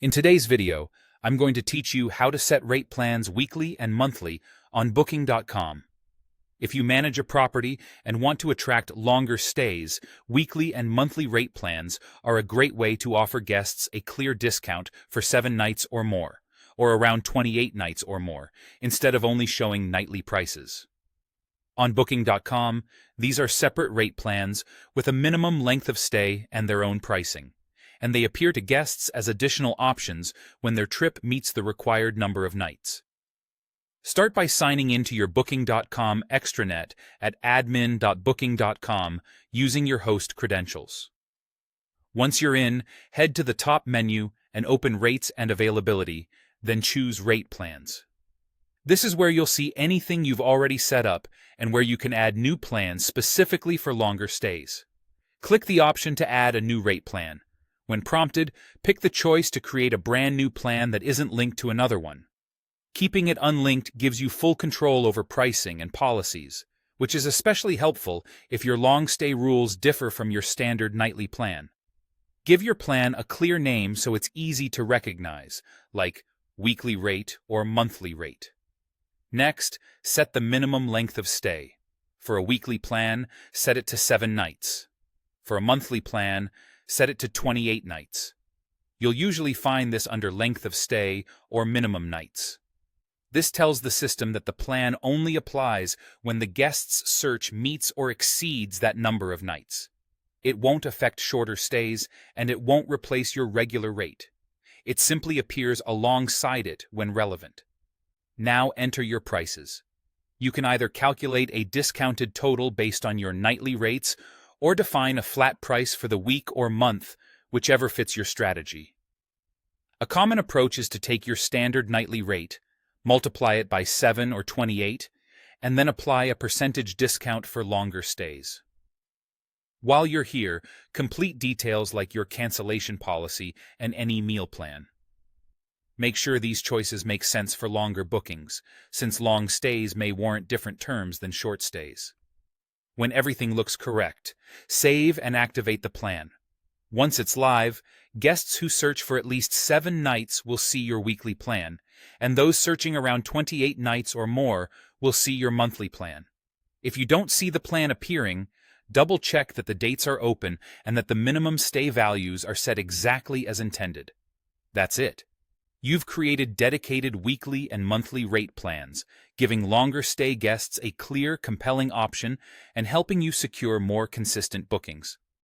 In today's video, I'm going to teach you how to set rate plans weekly and monthly on Booking.com. If you manage a property and want to attract longer stays, weekly and monthly rate plans are a great way to offer guests a clear discount for 7 nights or more, or around 28 nights or more, instead of only showing nightly prices. On Booking.com, these are separate rate plans with a minimum length of stay and their own pricing, and they appear to guests as additional options when their trip meets the required number of nights. Start by signing into your Booking.com extranet at admin.booking.com using your host credentials. Once you're in, head to the top menu and open Rates and Availability, then choose Rate Plans. This is where you'll see anything you've already set up and where you can add new plans specifically for longer stays. Click the option to add a new rate plan. When prompted, pick the choice to create a brand new plan that isn't linked to another one. Keeping it unlinked gives you full control over pricing and policies, which is especially helpful if your long-stay rules differ from your standard nightly plan. Give your plan a clear name so it's easy to recognize, like weekly rate or monthly rate. Next, set the minimum length of stay. For a weekly plan, set it to 7 nights. For a monthly plan, set it to 28 nights. You'll usually find this under length of stay or minimum nights. This tells the system that the plan only applies when the guest's search meets or exceeds that number of nights. It won't affect shorter stays, and it won't replace your regular rate. It simply appears alongside it when relevant. Now enter your prices. You can either calculate a discounted total based on your nightly rates or define a flat price for the week or month, whichever fits your strategy. A common approach is to take your standard nightly rate, multiply it by 7 or 28, and then apply a percentage discount for longer stays. While you're here, complete details like your cancellation policy and any meal plan. Make sure these choices make sense for longer bookings, since long stays may warrant different terms than short stays. When everything looks correct, save and activate the plan. Once it's live, guests who search for at least 7 nights will see your weekly plan, and those searching around 28 nights or more will see your monthly plan. If you don't see the plan appearing, double-check that the dates are open and that the minimum stay values are set exactly as intended. That's it. You've created dedicated weekly and monthly rate plans, giving longer stay guests a clear, compelling option and helping you secure more consistent bookings.